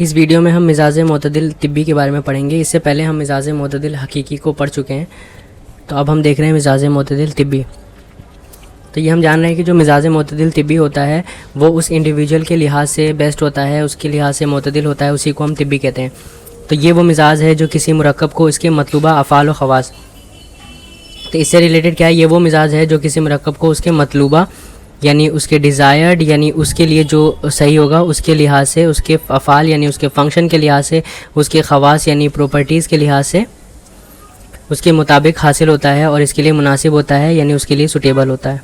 इस वीडियो में हम मिजाज मोतदिल तिब्बी के बारे में पढ़ेंगे। इससे पहले हम मिजाज मोतदिल हकीकी को पढ़ चुके हैं, तो अब हम देख रहे हैं मिजाज मोतदिल तिब्बी। तो ये हम जान रहे हैं कि जो मिजाज मोतदिल तिब्बी होता है वो उस इंडिविजुअल के लिहाज से बेस्ट होता है, उसके लिहाज से मोतदिल होता है, उसी को हम तिब्बी कहते हैं। तो ये वो मिजाज है जो किसी मुरक्कब को इसके मतलूबा अफ़ाल व ख़वास, तो इससे रिलेटेड क्या है, ये वो मिजाज है जो किसी मुरक्कब को उसके मतलूबा यानी उसके डिज़ायर्ड यानी उसके लिए जो सही होगा उसके लिहाज से, उसके अफ़ाल यानी उसके फंक्शन के लिहाज से, उसके ख़वास यानी प्रॉपर्टीज़ के लिहाज से उसके मुताबिक हासिल होता है और इसके लिए मुनासिब होता है यानी उसके लिए सूटेबल होता है।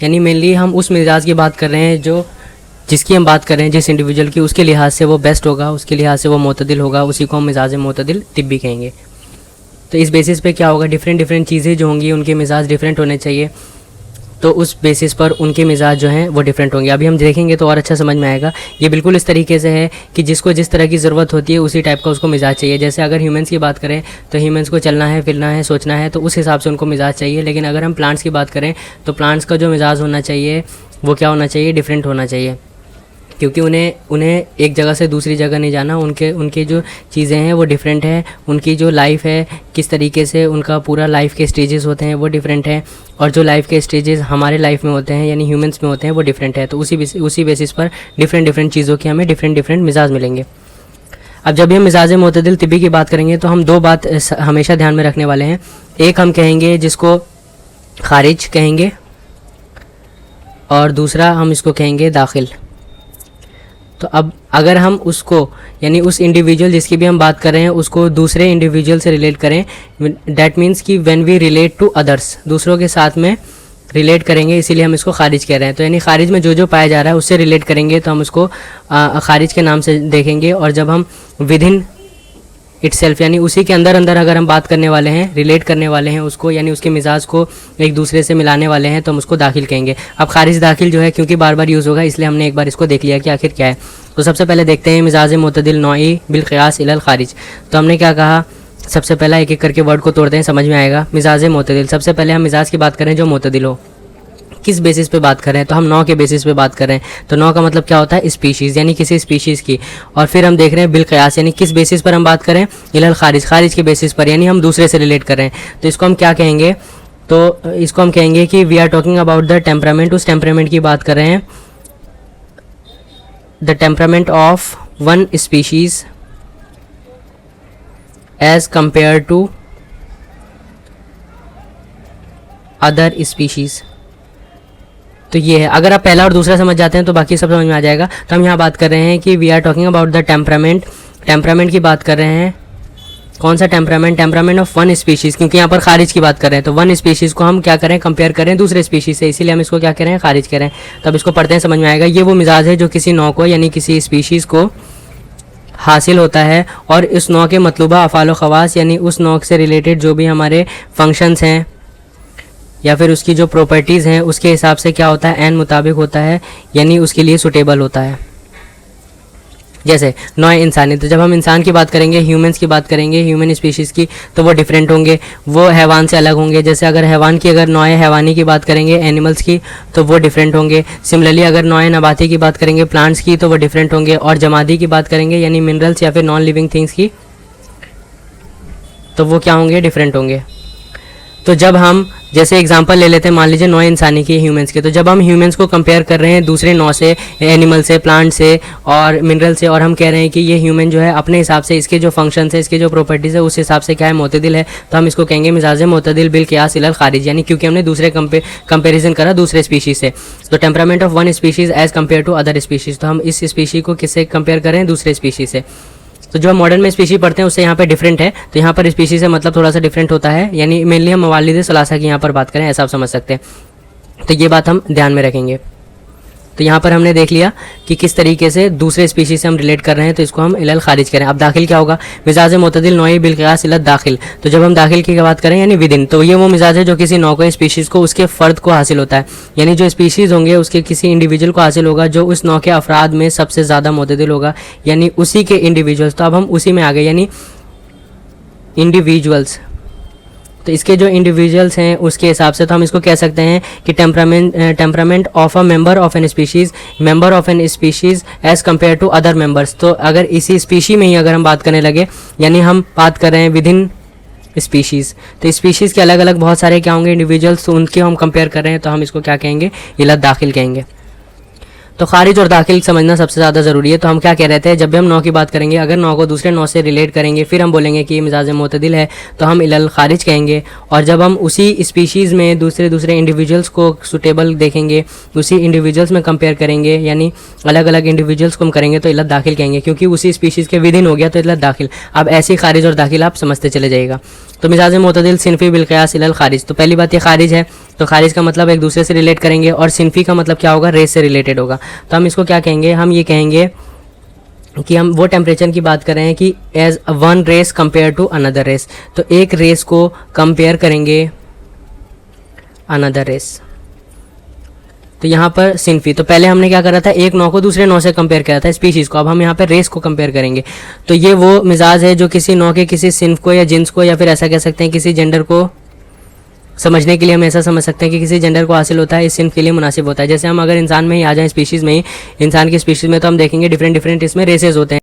यानी मेनली हम उस मिजाज की बात कर रहे हैं जो जिसकी हम बात कर रहे हैं, जिस इंडिविजुअल की, उसके लिहाज से वो बेस्ट होगा, उसके लिहाज से वो मोतदिल होगा, उसी को हम मिजाज मोतदिल तिब्बी कहेंगे। तो इस बेसिस पे क्या होगा, डिफरेंट चीज़ें जो होंगी उनके मिजाज डिफरेंट होने चाहिए, तो उस बेसिस पर उनके मिजाज जो हैं वो डिफरेंट होंगे। अभी हम देखेंगे तो और अच्छा समझ में आएगा। ये बिल्कुल इस तरीके से है कि जिसको जिस तरह की ज़रूरत होती है उसी टाइप का उसको मिजाज चाहिए। जैसे अगर ह्यूमंस की बात करें तो ह्यूमंस को चलना है, फिरना है, सोचना है, तो उस हिसाब से उनको मिजाज चाहिए। लेकिन अगर हम प्लांट्स की बात करें तो प्लांट्स का जो मिजाज होना चाहिए वो क्या होना चाहिए, डिफरेंट होना चाहिए, क्योंकि उन्हें एक जगह से दूसरी जगह नहीं जाना। उनके जो चीज़ें हैं वो डिफरेंट है, उनकी जो लाइफ है किस तरीके से उनका पूरा लाइफ के स्टेजेस होते हैं वो डिफरेंट है, और जो लाइफ के स्टेजेस हमारे लाइफ में होते हैं यानी ह्यूमंस में होते हैं वो डिफरेंट है। तो उसी बेसिस पर डिफरेंट चीज़ों के हमें डिफरेंट मिजाज मिलेंगे। अब जब भी हम मिजाज मोतदिल तिब्बी की बात करेंगे तो हम दो बात हमेशा ध्यान में रखने वाले हैं। एक हम कहेंगे जिसको खारिज कहेंगे और दूसरा हम इसको कहेंगे दाखिल। तो अब अगर हम उसको यानी उस इंडिविजुअल जिसकी भी हम बात कर रहे हैं उसको दूसरे इंडिविजुअल से रिलेट करें, डैट मीन्स कि when we relate to others, दूसरों के साथ में रिलेट करेंगे, इसीलिए हम इसको खारिज कह रहे हैं। तो यानी खारिज में जो पाया जा रहा है उससे रिलेट करेंगे तो हम उसको खारिज के नाम से देखेंगे। और जब हम विदिन इटसेल्फ यानी उसी के अंदर अगर हम बात करने वाले हैं, रिलेट करने वाले हैं उसको, यानी उसके मिजाज को एक दूसरे से मिलाने वाले हैं, तो हम उसको दाखिल कहेंगे। अब खारिज दाखिल जो है क्योंकि बार बार यूज़ होगा इसलिए हमने एक बार इसको देख लिया कि आखिर क्या है। तो सबसे पहले देखते हैं मिजाज मोतदिल नौई बिल क़ियास इलल खारिज। तो हमने क्या कहा, सबसे पहला एक एक करके वर्ड को तोड़ते हैं, समझ में आएगा। मिजाज मोतदिल, सबसे पहले हम मिजाज की बात करें जो मोतदिल हो। किस बेसिस पे बात कर रहे हैं, तो हम नौ के बेसिस पे बात कर रहे हैं। तो नौ का मतलब क्या होता है, स्पीशीज़ यानी किसी स्पीशीज़ की। और फिर हम देख रहे हैं बिल क़ियास यानी किस बेसिस पर हम बात करें, इलल खारिज, खारिज के बेसिस पर यानी हम दूसरे से रिलेट कर रहे हैं। तो इसको हम क्या कहेंगे, तो इसको हम कहेंगे कि we are talking about the temperament, उस टेम्परामेंट की बात कर रहे हैं, the temperament of one species as compare to other species. तो ये है, अगर आप पहला और दूसरा समझ जाते हैं तो बाकी सब समझ में आ जाएगा। तो हम यहाँ बात कर रहे हैं कि we are talking about the temperament, temperament की बात कर रहे हैं। कौन सा temperament, temperament of one species, क्योंकि यहाँ पर खारिज की बात कर रहे हैं। तो वन स्पीशीज़ को हम क्या करें, कंपेयर करें दूसरे स्पीशीज़ से, इसीलिए हम इसको क्या करें, खारिज करें। तो अब इसको पढ़ते हैं, समझ में आएगा। ये वो मिजाज है जो किसी नौ को यानी किसी स्पीशीज़ को हासिल होता है और इस नौ के मतलूबा अफ़ाल व ख़वास यानी उस नौ से रिलेटेड जो भी हमारे फंक्शंस हैं या फिर उसकी जो प्रॉपर्टीज़ हैं उसके हिसाब से क्या होता है, एन मुताबिक होता है यानी उसके लिए सूटेबल होता है। जैसे नौ इंसानी, तो जब हम इंसान की बात करेंगे, ह्यूमंस की बात करेंगे, ह्यूमन स्पीशीज़ की, तो वो डिफरेंट होंगे, वो हैवान से अलग होंगे। जैसे अगर हैवान की अगर नौ हैवानी की बात करेंगे, एनिमल्स की, तो वो डिफरेंट होंगे। सिमिलरली अगर नौ नबाती की बात करेंगे, प्लांट्स की, तो वो डिफरेंट होंगे। और जमादी की बात करेंगे यानी मिनरल्स या फिर नॉन लिविंग थिंग्स की, तो वो क्या होंगे, डिफरेंट होंगे। तो जब हम जैसे एग्जांपल ले लेते हैं, मान लीजिए नौ इंसानी की, ह्यूमंस के, तो जब हम ह्यूमंस को कंपेयर कर रहे हैं दूसरे नौ से, एनिमल से, प्लांट से और मिनरल से, और हम कह रहे हैं कि ये ह्यूमन जो है अपने हिसाब से इसके जो फंक्शन है, इसके जो प्रॉपर्टीज़ है उस हिसाब से क्या है, मोतदिल है, तो हम इसको कहेंगे मिजाज मोतदिल बिल क़ियास इलल खारिज, यानी क्योंकि हमने दूसरे कंपेरिजन करा दूसरे स्पीशीज़ से। तो temperament of one species as compare to other species, तो हम इस स्पीशी को किससे कंपेयर करें, दूसरे स्पीशी से। तो जो हम मॉडर्न में स्पीशी पढ़ते हैं उससे यहाँ पे डिफरेंट है, तो यहाँ पर स्पीशी से मतलब थोड़ा सा डिफरेंट होता है, यानी मेनली हम मवालिद सलासा की यहाँ पर बात करें, ऐसा आप समझ सकते हैं। तो ये बात हम ध्यान में रखेंगे। तो यहाँ पर हमने देख लिया कि किस तरीके से दूसरे स्पीशी से हम रिलेट कर रहे हैं, तो इसको हम इलल खारिज करें। अब दाखिल क्या होगा, मिजाज मोतदिल नौई बिल क़ियास इलल दाखिल। तो जब हम दाखिल की बात करें यानी विदिन, तो ये वो मिजाज है जो किसी नौ को स्पीशीज़ को उसके फ़र्द को हासिल होता है, यानी जो स्पीशीज़ होंगे उसके किसी इंडिविजुअल को हासिल होगा जो उस नौ के अफराद में सबसे ज़्यादा मोतदिल होगा, यानी उसी के इंडिविजुअल्स। तो अब हम उसी में आ गए, यानी इंडिविजुअल्स, तो इसके जो इंडिविजुअल्स हैं उसके हिसाब से तो हम इसको कह सकते हैं कि temperament of a member of an species as compare to other members. तो अगर इसी स्पीशी में ही अगर हम बात करने लगे, यानी हम बात कर रहे हैं विद इन स्पीशीज़, तो स्पीशीज़ के अलग अलग बहुत सारे क्या होंगे इंडिविजुअल्स, तो उनके हम कंपेयर कर रहे हैं तो हम इसको क्या कहेंगे, इलत दाखिल कहेंगे। तो खारिज और दाखिल समझना सबसे ज़्यादा ज़रूरी है। तो हम क्या कह रहे थे, जब भी हम नौ की बात करेंगे, अगर नौ को दूसरे नौ से रिलेट करेंगे फिर हम बोलेंगे कि ये मिजाज मोतदिल है, तो हम इलल खारिज कहेंगे। और जब हम उसी स्पीशीज़ में दूसरे इंडिविजुअल्स को सूटेबल देखेंगे, उसी इंडिविजुअल्स में कंपेयर करेंगे, यानी अलग अलग इंडिविजुअल्स को हम करेंगे तो इलत दाखिल कहेंगे, क्योंकि उसी स्पीशीज़ के विदिन हो गया तो इलत दाखिल। अब ऐसे खारिज और दाखिल आप समझते चले जाइएगा। तो मिजाज मोतदिल सिनफ़ी बिलक़ियास इलल खारिज, तो पहली बात ये खारिज है, तो खारिज का मतलब एक दूसरे से रिलेट करेंगे, और सिनफ़ी का मतलब क्या होगा, रेस से रिलेटेड होगा। तो हम इसको क्या कहेंगे, हम ये कहेंगे कि हम वो टेम्परेचर की बात कर रहे हैं कि as one race compare to another race, तो एक रेस को कंपेयर करेंगे अनदर रेस। तो यहाँ पर सिनफी, तो पहले हमने क्या करा था, एक नौ को दूसरे नौ से कंपेयर करा था स्पीशीज़ को, अब हम यहाँ पर रेस को कंपेयर करेंगे। तो ये वो मिजाज है जो किसी नौ के किसी सिन्फ को या जिन्स को, या फिर ऐसा कह सकते हैं किसी जेंडर को समझने के लिए हम ऐसा समझ सकते हैं कि किसी जेंडर को हासिल होता है, इस सिन्फ के लिए मुनासिब होता है। जैसे हम अगर इंसान में ही आ जाएं, स्पीशीज़ में ही, इंसान की स्पीशीज़ में, तो हम देखेंगे डिफरेंट इसमें रेसेस होते हैं।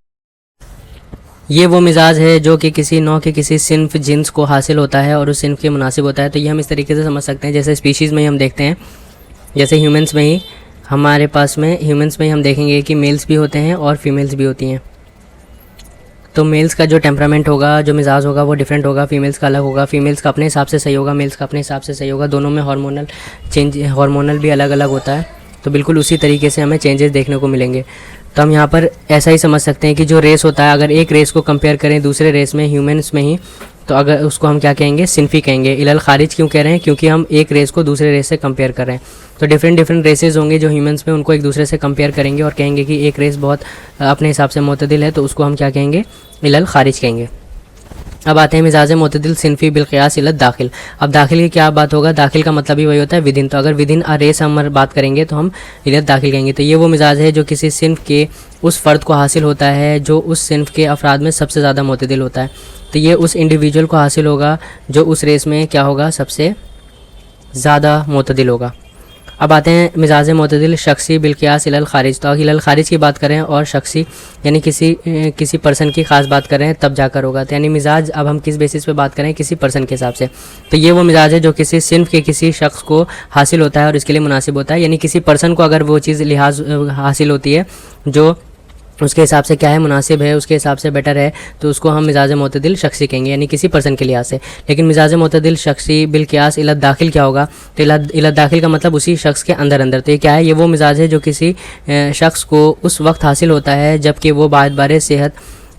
ये वो मिजाज है जो कि किसी नौ के किसी सिन्फ जिन्स को हासिल होता है और उस सिन्फ के मुनासिब होता है। तो ये हम इस तरीके से समझ सकते हैं। जैसे स्पीशीज़ में ही हम देखते हैं, जैसे ह्यूमंस में ही हमारे पास में ह्यूमंस में ही हम देखेंगे कि मेल्स भी होते हैं और फीमेल्स भी होती हैं। तो मेल्स का जो टेम्परामेंट होगा, जो मिजाज होगा, वो डिफरेंट होगा, फीमेल्स का अलग होगा। फीमेल्स का अपने हिसाब से सही होगा, मेल्स का अपने हिसाब से सही होगा। दोनों में हार्मोनल भी अलग अलग होता है। तो बिल्कुल उसी तरीके से हमें चेंजेस देखने को मिलेंगे। तो हम यहाँ पर ऐसा ही समझ सकते हैं कि जो रेस होता है, अगर एक रेस को कंपेयर करें दूसरे रेस में, ह्यूमंस में ही, तो अगर उसको हम क्या कहेंगे, सिनफी कहेंगे। इलल खारिज क्यों कह रहे हैं, क्योंकि हम एक रेस को दूसरे रेस से कंपेयर कर रहे हैं। तो डिफरेंट रेसेस होंगे जो ह्यूमंस में, उनको एक दूसरे से कंपेयर करेंगे और कहेंगे कि एक रेस बहुत अपने हिसाब से मोतदिल है, तो उसको हम क्या कहेंगे, इलल खारिज कहेंगे। अब आते हैं मिजाज मोतदिल सिनफ़ी बिलक़ियास इलत दाखिल। अब दाखिल की क्या बात होगा, दाखिल का मतलब ही वही होता है विदिन। तो अगर विदिन अ रेस हम बात करेंगे तो हम इलत दाखिल कहेंगे। तो ये वो मिजाज है जो किसी सिन्फ के उस फ़र्द को हासिल होता है जो उस सिन्फ के अफराद में सबसे ज़्यादा मोतदिल होता है। तो ये उस इंडिविजुअल को हासिल होगा जो उस रेस में क्या होगा, सबसे ज़्यादा मोतदिल होगा। अब आते हैं मिजाज मोतदिल शख्सी बिलक़ियास इलल खारिज। तो अगर इलल खारिज की बात करें और शख्सी यानी किसी पर्सन की ख़ास बात करें तब जाकर होगा। तो यानी मिजाज अब हम किस बेसिस पे बात करें, किसी पर्सन के हिसाब से। तो ये वो मिजाज है जो किसी सिन्फ के किसी शख्स को हासिल होता है और इसके लिए मुनासिब होता है। यानी किसी पर्सन को अगर वो चीज़ लिहाज हासिल होती है जो उसके हिसाब से क्या है, मुनासिब है, उसके हिसाब से बेटर है, तो उसको हम मिजाज मोतदिल शख्सी कहेंगे, यानी किसी पर्सन के लिहाज से। लेकिन मिजाज मोतदिल शख्सी बिलक़ियास इलत दाखिल क्या होगा, तो इलत दाखिल का मतलब उसी शख्स के अंदर। तो ये क्या है, ये वो मिजाज है जो किसी शख्स को उस वक्त हासिल होता है जबकि वो बारे सेहत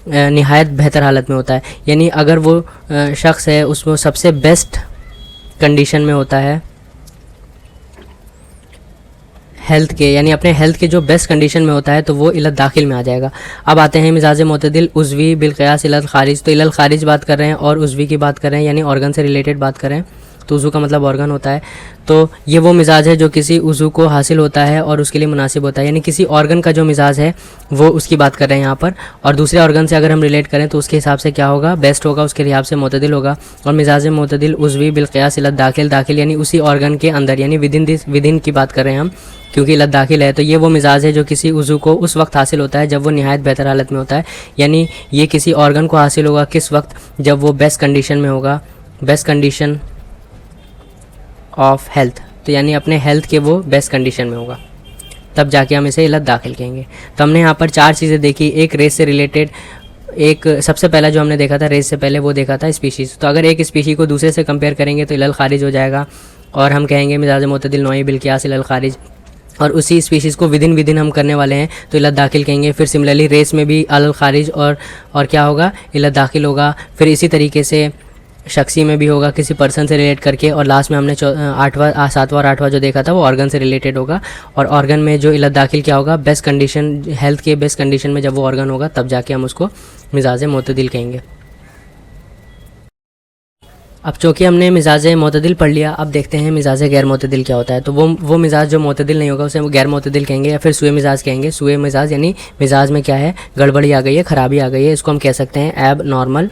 नहायत बेहतर हालत में होता है। यानी अगर वो शख्स है उसमें सबसे बेस्ट कंडीशन में होता है हेल्थ के, यानी अपने हेल्थ के जो बेस्ट कंडीशन में होता है, तो वो इलत दाखिल में आ जाएगा। अब आते हैं मिजाज मोतदिल उज़वी बिलक़ियास इलल खारिज। तो इलल खारिज बात कर रहे हैं और उज़वी की बात कर रहे हैं, यानी ऑर्गन से रिलेटेड बात कर रहे हैं। तो उज़ू का मतलब ऑर्गन होता है। तो ये वो मिजाज है जो किसी उज़ू को हासिल होता है और उसके लिए मुनासिब होता है, यानी किसी ऑर्गन का जो मिजाज है वो उसकी बात कर रहे हैं यहाँ पर। और दूसरे ऑर्गन से अगर हम रिलेट करें तो उसके हिसाब से क्या होगा, बेस्ट होगा, उसके हिसाब से मोतदिल होगा। और मिजाज मोतदिल उज़वी बिलक़ियास इलत दाखिल यानी उसी ऑर्गन के अंदर, यानी विदिन की बात कर रहे हैं हम, क्योंकि इलत दाखिल है। तो ये वो मिजाज है जो किसी उज़ू को उस वक्त हासिल होता है जब वो नहायत बेहतर हालत में होता है। यानी ये किसी ऑर्गन को हासिल होगा किस वक्त, जब वो बेस्ट कंडीशन में होगा, बेस्ट कंडीशन ऑफ हेल्थ। तो यानी अपने हेल्थ के वो बेस्ट कंडीशन में होगा, तब जाके हम इसे इलत दाखिल कहेंगे। तो हमने यहाँ पर चार चीज़ें देखी, एक रेस से रिलेटेड, एक सबसे पहला जो हमने देखा था रेस से पहले वो देखा था स्पीशीज़। तो अगर एक स्पीशी को दूसरे से कंपेयर करेंगे तो इलल खारिज हो जाएगा और हम कहेंगे मिजाज मोतदिल नौई बिलक़ियास इलल खारिज। और उसी स्पीशीज़ को विदिन हम करने वाले हैं तो इलत दाखिल कहेंगे। फिर सिमिलरली रेस में भी अल खारिज और क्या होगा, इलत दाखिल होगा। फिर इसी तरीके से शख्सी में भी होगा किसी पर्सन से रिलेट करके। और लास्ट में हमने 7वां और 8वां जो देखा था वो ऑर्गन से रिलेटेड होगा। और ऑर्गन में जो इलत दाखिल क्या होगा, बेस्ट कंडीशन, हेल्थ के बेस्ट कंडीशन में जब वो ऑर्गन होगा तब जाके हम उसको मिजाज मोतदिल कहेंगे। अब चूँकि हमने मिजाज मोतदिल पढ़ लिया, अब देखते हैं मिजाज गैर मोतदिल क्या होता है। तो वो मिजाज जो मोतदिल नहीं होगा उसे गैर मोतदिल कहेंगे या फिर सुए मिजाज कहेंगे। सुए मिजाज यानी मिजाज में क्या है, गड़बड़ी आ गई है, ख़राबी आ गई है, इसको हम कह सकते हैं एब नॉर्मल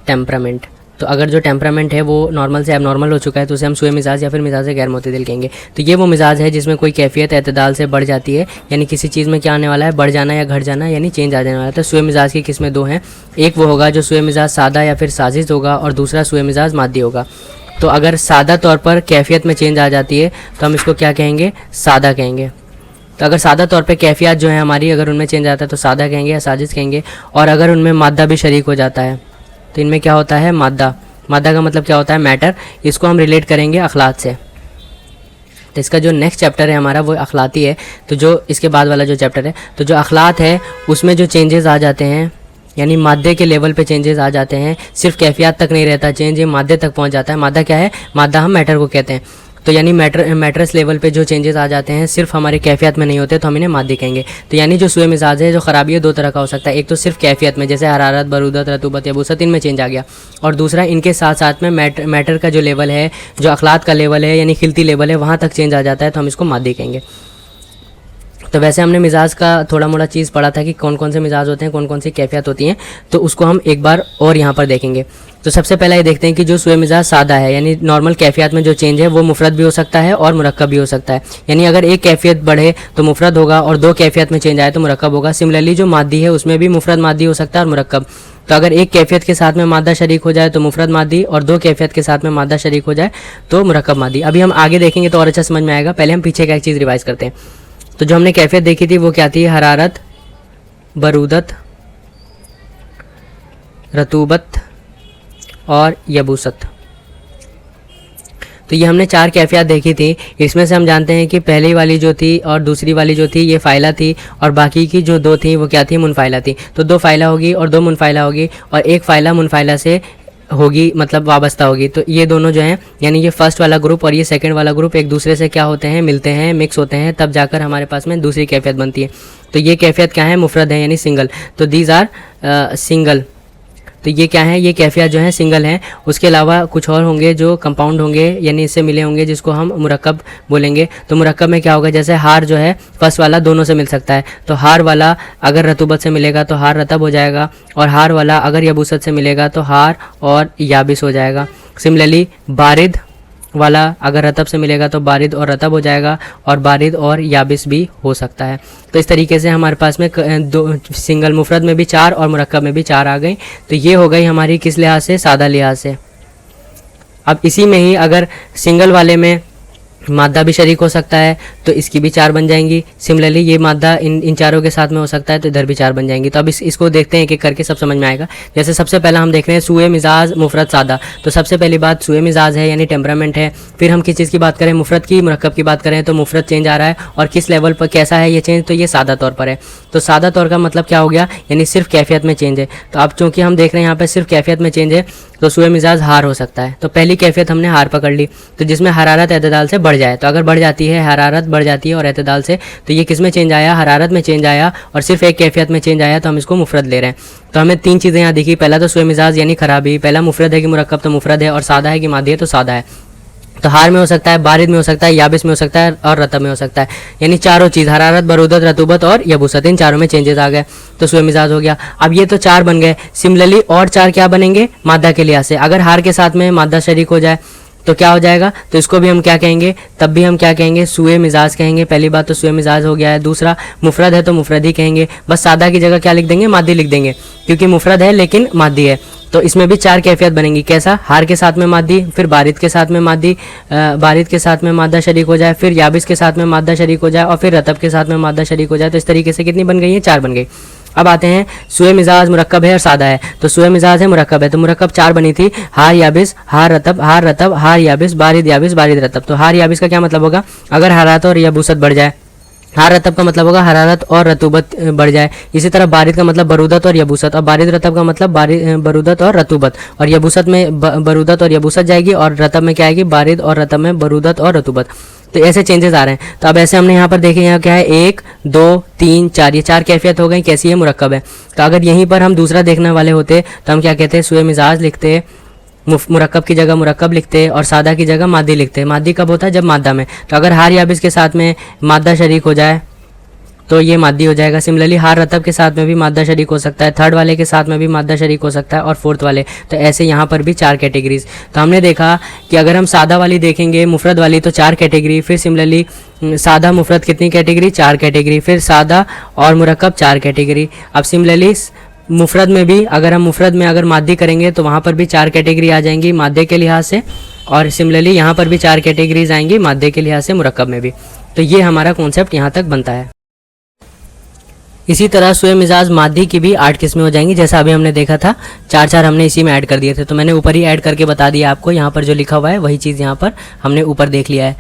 टेम्परामेंट। तो अगर जो टेम्परामेंट है वो नॉर्मल से एबनॉर्मल हो चुका है तो उसे हम सुए मिजाज या फिर मिजाज गैर मोतदिल कहेंगे। तो ये वो मिजाज है जिसमें कोई कैफियत एतदाल से बढ़ जाती है, यानी किसी चीज़ में क्या आने वाला है, बढ़ जाना या घट जाना, यानी चेंज आ जाने वाला है। तो सुए मिजाज की किस्में दो हैं, एक वो होगा जो सुए मिजाज सादा या फिर साजिश होगा और दूसरा सुए मिजाज मादी होगा। तो अगर सादा तौर पर कैफियत में चेंज आ जाती है तो हम इसको क्या कहेंगे, सादा कहेंगे। तो अगर सादा तौर पे कैफियत जो है हमारी अगर उनमें चेंज आता है तो सादा कहेंगे या साजिश कहेंगे। और अगर उनमें मादा भी शरीक हो जाता है तो इनमें क्या होता है, मादा। मादा का मतलब क्या होता है, मैटर। इसको हम रिलेट करेंगे अखलात से। तो इसका जो नेक्स्ट चैप्टर है हमारा वो अखलाती है। तो जो इसके बाद वाला जो चैप्टर है, तो जो अखलात है उसमें जो चेंजेस आ जाते हैं, यानी मादे के लेवल पे चेंजेस आ जाते हैं, सिर्फ कैफियत तक नहीं रहता चेंज, ये मादे तक पहुंच जाता है। मादा क्या है, मादा हम मैटर को कहते हैं। तो यानी मैटरस लेवल पे जो चेंजेस आ जाते हैं सिर्फ हमारे कैफियत में नहीं होते तो हम इन्हें मादी कहेंगे। तो यानी जो सुए मिजाज है, जो ख़राबी है, दो तरह का हो सकता है। एक तो सिर्फ कैफियत में, जैसे हरारत, बरूदत, रतूबत, यबूसत, इनमें चेंज आ गया। और दूसरा इनके साथ साथ में मैटर का जो लेवल है, जो अखलात का लेवल है, यानी खिलती लेवल है, वहाँ तक चेंज आ जाता है तो हम इसको मादी कहेंगे। तो वैसे हमने मिजाज का थोड़ा मोड़ा चीज़ पढ़ा था कि कौन कौन से मिजाज होते हैं, कौन कौन सी कैफियत होती हैं, तो उसको हम एक बार और यहाँ पर देखेंगे। तो सबसे पहले ये देखते हैं कि जो सुए मिजाज सादा है, यानी नॉर्मल कैफियत में जो चेंज है वो मुफरद भी हो सकता है और मुरक्कब भी हो सकता है। यानी अगर एक कैफियत बढ़े तो मुफरद होगा और दो कैफियत में चेंज आए तो मुरक्कब होगा। सिमिलरली जो मादी है उसमें भी मुफरद मादी हो सकता है और मुरक्कब। तो अगर एक कैफियत के साथ में मादा शरीक हो जाए तो मुफरद मादी, और दो कैफियत के साथ में मादा शरीक हो जाए तो मुरक्कब मादी। अभी हम आगे देखेंगे तो और अच्छा समझ में आएगा। पहले हम पीछे का एक चीज़ रिवाइज करते हैं। तो जो हमने कैफियत देखी थी वो क्या थी, हरारत, बरूदत, रतूबत और यबूसत। तो ये हमने चार कैफियत देखी थी। इसमें से हम जानते हैं कि पहली वाली जो थी और दूसरी वाली जो थी ये फ़ाइला थी, और बाकी की जो दो थी वो क्या थी, मुनफाइला थी। तो दो फ़ाइला होगी और दो मुनफाइला होगी, और एक फ़ाइला मुनफाइला से होगी, मतलब वाबस्ता होगी। तो ये दोनों जो हैं, यानी ये फर्स्ट वाला ग्रुप और ये सेकंड वाला ग्रुप एक दूसरे से क्या होते हैं, मिलते हैं, मिक्स होते हैं, तब जाकर हमारे पास में दूसरी कैफियत बनती है। तो ये कैफियत क्या है, मुफरद है यानी सिंगल। तो दीज आर सिंगल। तो ये क्या है, ये कैफियत जो है सिंगल है। उसके अलावा कुछ और होंगे जो कंपाउंड होंगे, यानी इससे मिले होंगे, जिसको हम मुरक्कब बोलेंगे। तो मुरक्कब में क्या होगा, जैसे हार जो है फर्स्ट वाला दोनों से मिल सकता है, तो हार वाला अगर रतूबत से मिलेगा तो हार रतब हो जाएगा, और हार वाला अगर यबूसत से मिलेगा तो हार और याबिस हो जाएगा। सिमिलरली बारिद वाला अगर रतब से मिलेगा तो बारिद और रतब हो जाएगा, और बारिद और याबिस भी हो सकता है। तो इस तरीके से हमारे पास में दो सिंगल, मुफरद में भी चार और मुरक्कब में भी चार आ गई। तो ये हो गई हमारी किस लिहाज से, सादा लिहाज से। अब इसी में ही अगर सिंगल वाले में मादा भी शरीक हो सकता है तो इसकी भी चार बन जाएंगी। सिमिलरली ये मादा इन चारों के साथ में हो सकता है तो इधर भी चार बन जाएंगी। तो अब इसको देखते हैं एक एक करके, सब समझ में आएगा। जैसे सबसे पहला हम देख रहे हैं सुए मिजाज मुफरद सादा। तो सबसे पहली बात सुए मिजाज है यानी टेम्परामेंट है। फिर हम किस चीज़ की बात करें, मुफरद की, मुरक्कब की बात करें तो मुफरद चेंज आ रहा है, और किस लेवल पर कैसा है ये चेंज, तो ये सादा तौर पर है। तो सादा तौर का मतलब क्या हो गया, यानी सिर्फ कैफियत में चेंज है। तो अब चूँकि हम देख रहे हैं यहाँ पर सिर्फ कैफियत में चेंज है तो सुए मिजाज हार हो सकता है। तो पहली कैफियत हमने हार पकड़ ली, तो जिसमें हरारत एतदाल से बढ़ जाए। तो अगर बढ़ जाती है, हरारत बढ़ जाती है और एतदाल से, तो ये किस में चेंज आया, हरारत में चेंज आया, और सिर्फ एक कैफियत में चेंज आया तो हम इसको मुफरद ले रहे हैं। तो हमें तीन चीज़ें यहाँ दिखी। पहला तो सुए मिजाज यानी खराबी, पहला मुफरद है कि मुरक्कब तो मुफरद है, और सादा है कि मादी है तो सादा है। तो हार में हो सकता है, बारिद में हो सकता है, याबिस में हो सकता है और रतब में हो सकता है। यानी चारों चीज़, हरारत, बरूदत, रतूबत और यबूसत, इन चारों में चेंजेस आ गए तो सुए मिजाज हो गया। अब ये तो चार बन गए। सिमिलरली और चार क्या बनेंगे, मादा के लिहाज से। अगर हार के साथ में मादा शरीक हो जाए तो क्या हो जाएगा, तो इसको भी हम क्या कहेंगे, तब भी हम क्या कहेंगे, सुए मिजाज कहेंगे। पहली बात तो सुए मिजाज हो गया है। दूसरा मुफरद है तो मुफरद ही कहेंगे, बस सादा की जगह क्या लिख देंगे, मादी लिख देंगे, क्योंकि मुफरद है लेकिन मादी है। तो इसमें भी चार कैफियत बनेंगी। कैसा, हार के साथ में मादी, फिर बारिद के साथ में मादी, बारिद के साथ में मादा शरीक हो जाए, फिर याबिस के साथ में मादा शरीक हो जाए, और फिर रतब के साथ में मादा शरीक हो जाए। तो इस तरीके से कितनी बन गई है, चार बन गई। अब आते हैं सुए मिजाज मुरक्कब है और सादा है। तो सुए मिजाज है, मुरक्कब है, तो मुरक्कब चार बनी थी, हार याबिस, हार रतब, हार रतब, हार याबिस, बारिद याबिस, बारिद रतब। तो हार याबिस का क्या मतलब होगा, अगर हरारत और यबूसत बढ़ जाए। हार रतब का मतलब होगा हरारत और रतूबत बढ़ जाए। इसी तरह बारिद का मतलब बरूदत और यबूसत, और बारिद रतब का मतलब बरूदत और रतूबत, और यबूसत में बरूदत और यबूसत जाएगी, और रतब में क्या आएगी, बारिद, और रतब में बरूदत और रतूबत। तो ऐसे चेंजेस आ रहे हैं। तो अब ऐसे हमने यहाँ पर देखे, यहाँ क्या है, 1 2 3 4, ये चार कैफियत हो गई। कैसी है, मुरक्कब है। तो अगर यहीं पर हम दूसरा देखने वाले होते तो हम क्या कहते हैं, सुए मिजाज लिखते, मुरक्कब की जगह मुरक्कब लिखते, और सादा की जगह मादी लिखते। मादी कब होता है, जब मादा में। तो अगर हार याबिस के साथ में मादा शरीक हो जाए तो ये मादी हो जाएगा। सिमिलरली हार रतब के साथ में भी मादा शरीक हो सकता है, थर्ड वाले के साथ में भी मादा शरीक हो सकता है और फोर्थ वाले। तो ऐसे यहाँ पर भी 4 कैटेगरीज। तो हमने देखा कि अगर हम सादा वाली देखेंगे, मुफरद वाली, तो 4 कैटेगरी। फिर सिमिलरली सादा मुफरद कितनी कैटेगरी? 4 कैटेगरी। फिर सादा और मुरक्कब 4 कैटेगरी। अब सिमिलरली मुफरद में भी अगर हम मुफरद में अगर मादी करेंगे तो वहाँ पर भी 4 कैटेगरी आ जाएंगी मादे के लिहाज से, और सिमिलरली यहाँ पर भी 4 कैटेगरीज आएंगी मादे के लिहाज से मुरक्कब में भी। तो ये हमारा कॉन्सेप्ट यहाँ तक बनता है। इसी तरह सुए मिजाज मादी की भी 8 किस्में हो जाएंगी। जैसा अभी हमने देखा था 4 हमने इसी में ऐड कर दिए थे, तो मैंने ऊपर ही ऐड करके बता दिया आपको। यहाँ पर जो लिखा हुआ है वही चीज़ यहाँ पर हमने ऊपर देख लिया है।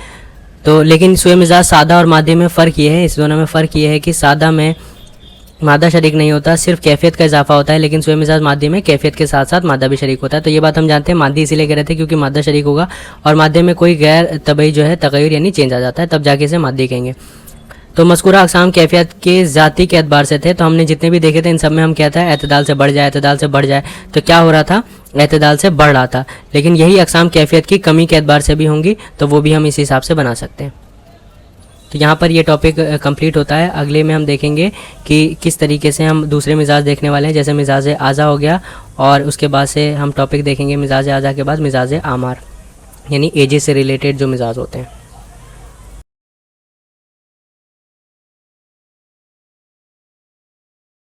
तो लेकिन सुए मिजाज सादा और मादे में फ़र्क ये है, इस दोनों में फ़र्क ये है कि सादा में मादा शरीक नहीं होता, सिर्फ कैफियत का इजाफा होता है, लेकिन सुए मिजाज मादे में कैफियत के साथ साथ मादा भी शरीक होता है। तो ये बात हम जानते हैं, मादी इसीलिए कह रहे थे क्योंकि मादा शरीक होगा और मादे में कोई गैर तबई जो है तगैर यानी चेंज आ जाता है, तब जाके इसे मादी कहेंगे। तो मज़कूरा अक़साम कैफियत के ज़ाती के एतबार से थे। तो हमने जितने भी देखे थे इन सब में हम क्या था, एतदाल से बढ़ जाए, एतदाल से बढ़ जाए। तो क्या हो रहा था, एतदाल से बढ़ रहा था। लेकिन यही अक़साम कैफियत की कमी के एतबार से भी होंगी, तो वो भी हम इस हिसाब से बना सकते हैं। तो यहाँ पर ये टॉपिक कंप्लीट होता है। अगले में हम देखेंगे कि किस तरीके से हम दूसरे मिजाज देखने वाले हैं, जैसे मिजाज आज़ा हो गया, और उसके बाद से हम टॉपिक देखेंगे मिजाज आज़ा के बाद मिजाज आमार, यानी एजेस से रिलेटेड जो मिजाज होते हैं।